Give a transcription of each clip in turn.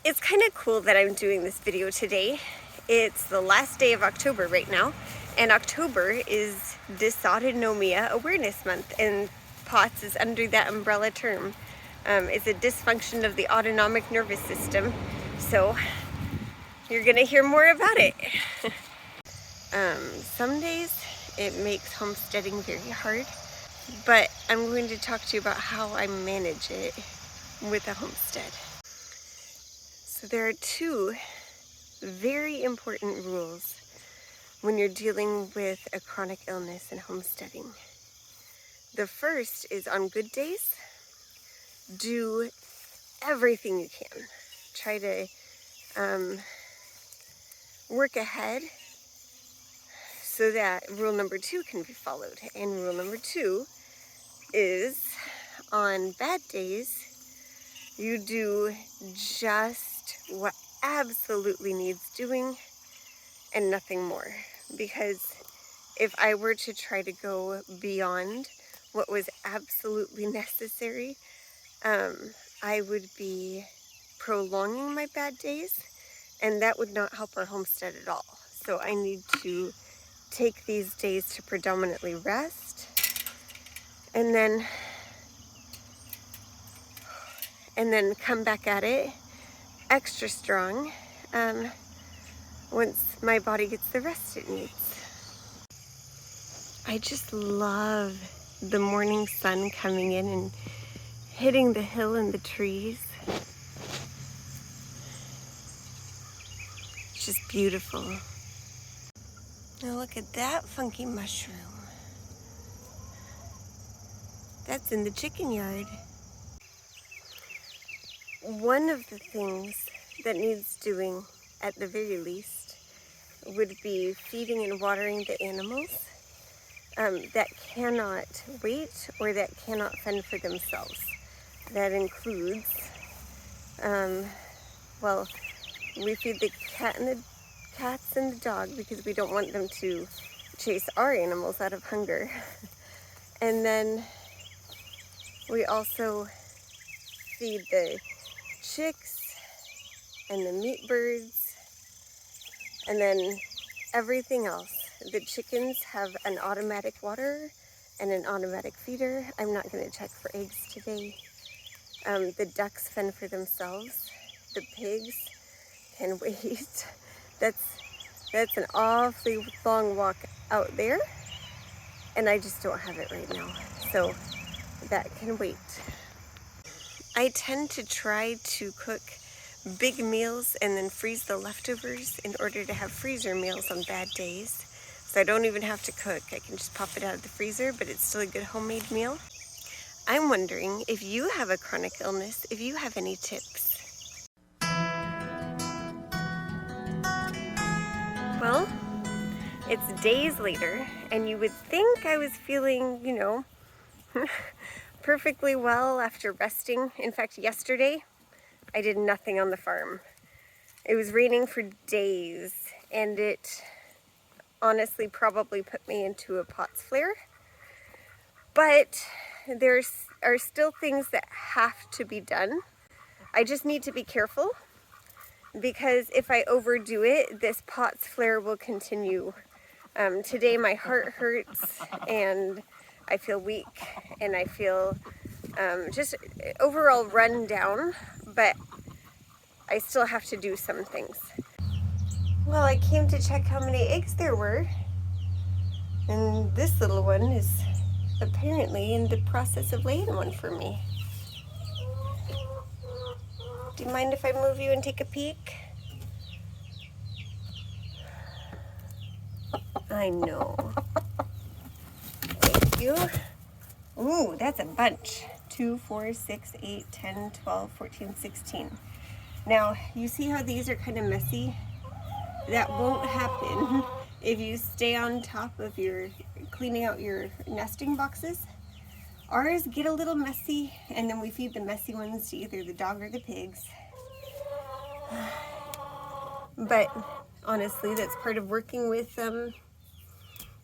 It's kind of cool that I'm doing this video today. It's the last day of October right now, and October is Dysautonomia Awareness Month, and POTS is under that umbrella term. It's a dysfunction of the autonomic nervous system, so you're gonna hear more about it. Some days it makes homesteading very hard, but I'm going to talk to you about how I manage it with a homestead. So there are two very important rules when you're dealing with a chronic illness and homesteading. The first is, on good days, do everything you can. Try to work ahead so that rule number 2 can be followed. And rule number 2 is, on bad days, you do just what absolutely needs doing and nothing more. Because if I were to try to go beyond what was absolutely necessary, I would be prolonging my bad days, and that would not help our homestead at all. So I need to take these days to predominantly rest, and then come back at it extra strong once my body gets the rest it needs. I just love the morning sun coming in and hitting the hill and the trees. It's just beautiful. Now look at that funky mushroom. That's in the chicken yard. One of the things that needs doing, at the very least, would be feeding and watering the animals that cannot wait or that cannot fend for themselves. That includes, well, we feed the cats and the dog because we don't want them to chase our animals out of hunger. And then we also feed the chicks and the meat birds, and then everything else. The chickens have an automatic waterer and an automatic feeder. I'm not going to check for eggs today. The ducks fend for themselves. The pigs can wait. That's an awfully long walk out there, and I just don't have it right now, so that can wait. I tend to try to cook big meals and then freeze the leftovers in order to have freezer meals on bad days. So I don't even have to cook. I can just pop it out of the freezer, but it's still a good homemade meal. I'm wondering, if you have a chronic illness, if you have any tips. Well, it's days later, and you would think I was feeling, perfectly well after resting. In fact, yesterday, I did nothing on the farm. It was raining for days, and it honestly probably put me into a POTS flare. But there are still things that have to be done. I just need to be careful, because if I overdo it, this POTS flare will continue. Today my heart hurts, and I feel weak, and I feel just overall run down, but I still have to do some things. Well, I came to check how many eggs there were, and this little one is apparently in the process of laying one for me. Do you mind if I move you and take a peek? I know. Thank you. Ooh, that's a bunch. 2, 4, 6, 8, 10, 12, 14, 16. Now, you see how these are kind of messy? That won't happen if you stay on top of your cleaning out your nesting boxes. Ours get a little messy, and then we feed the messy ones to either the dog or the pigs. But honestly, that's part of working with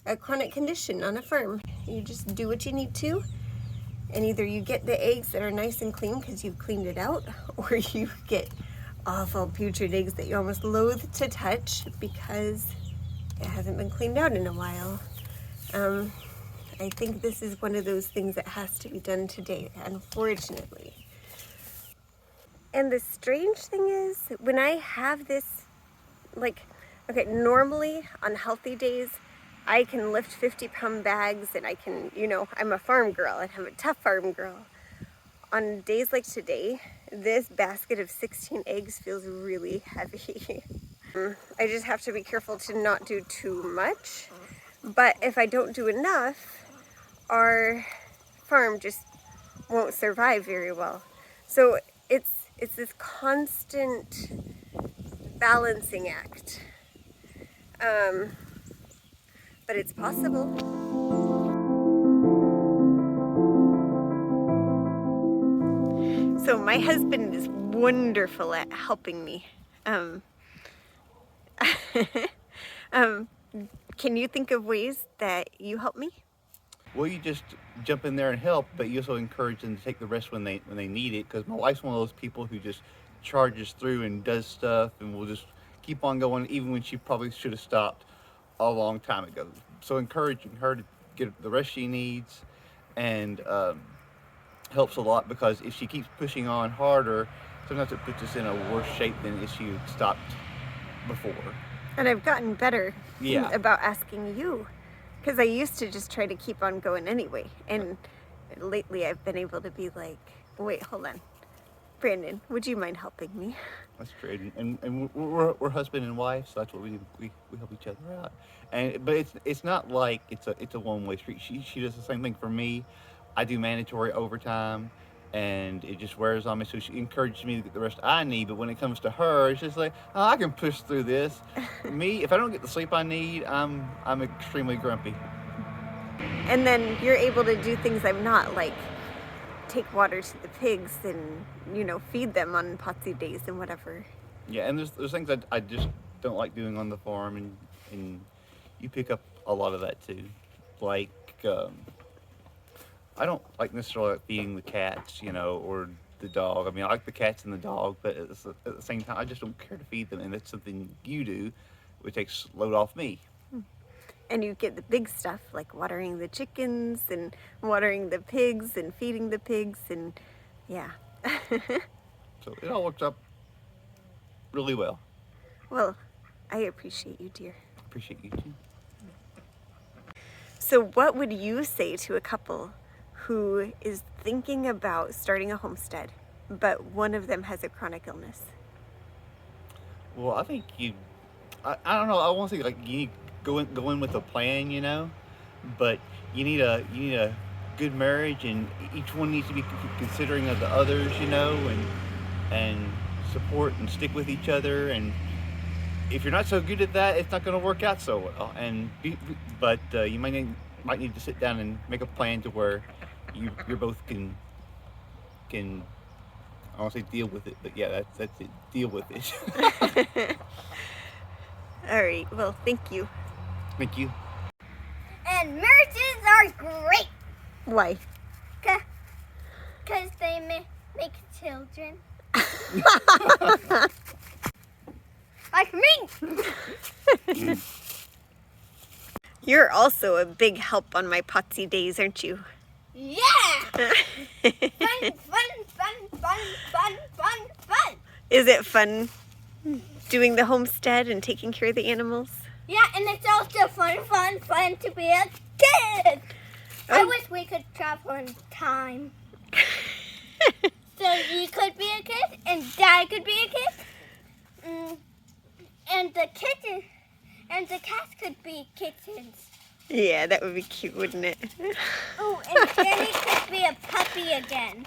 a chronic condition on a farm. You just do what you need to, and either you get the eggs that are nice and clean because you've cleaned it out, or you get awful putrid eggs that you almost loathe to touch because it hasn't been cleaned out in a while. I think this is one of those things that has to be done today, unfortunately. And the strange thing is, when I have this, like, okay, normally on healthy days, I can lift 50-pound bags and I can, you know, I'm a farm girl and I'm a tough farm girl. On days like today, this basket of 16 eggs feels really heavy. I just have to be careful to not do too much. But if I don't do enough, our farm just won't survive very well. So it's this constant balancing act. But it's possible. So my husband is wonderful at helping me. Can you think of ways that you help me? Well, you just jump in there and help, but you also encourage them to take the rest when they need it. Because my wife's one of those people who just charges through and does stuff, and will just keep on going, even when she probably should have stopped a long time ago. So encouraging her to get the rest she needs, and helps a lot, because if she keeps pushing on harder, sometimes it puts us in a worse shape than if she had stopped before. And I've gotten better Yeah. about asking you, because I used to just try to keep on going anyway. And lately I've been able to be like, wait, hold on. Brandon, would you mind helping me? That's great, and we're husband and wife, so that's what we do. We help each other out, but it's not like it's a one-way street. She does the same thing for me. I do mandatory overtime, and it just wears on me. So she encourages me to get the rest I need. But when it comes to her, it's just like, oh, I can push through this. Me, if I don't get the sleep I need, I'm extremely grumpy. And then you're able to do things I'm not, like take water to the pigs and, you know, feed them on potsy days and whatever. Yeah, and there's things that I just don't like doing on the farm, and you pick up a lot of that too. Like, I don't like necessarily like feeding the cats, you know, or the dog. I mean, I like the cats and the dog, but at the same time, I just don't care to feed them, and that's something you do, which takes load off me. And you get the big stuff, like watering the chickens and watering the pigs and feeding the pigs, and yeah. So it all works out really well. Well, I appreciate you, dear. Appreciate you too. So what would you say to a couple who is thinking about starting a homestead, but one of them has a chronic illness? Well, I think I don't know, I won't say like you need go in with a plan, you know, but you need a good marriage, and each one needs to be considering of the others, you know, and support and stick with each other. And if you're not so good at that, it's not going to work out so well. But you might need to sit down and make a plan to where you're both can I won't say deal with it, but yeah, that's it. Deal with it. All right. Well, thank you. Thank you. And marriages are great. Why? Because they make children. Like me. You're also a big help on my potsy days, aren't you? Yeah. Fun. Is it fun doing the homestead and taking care of the animals? Yeah, and it's also fun to be a kid. I wish we could travel in time. So you could be a kid, and Dad could be a kid, and the kitten and the cats could be kittens. Yeah, that would be cute, wouldn't it? Oh, and Danny could be a puppy again.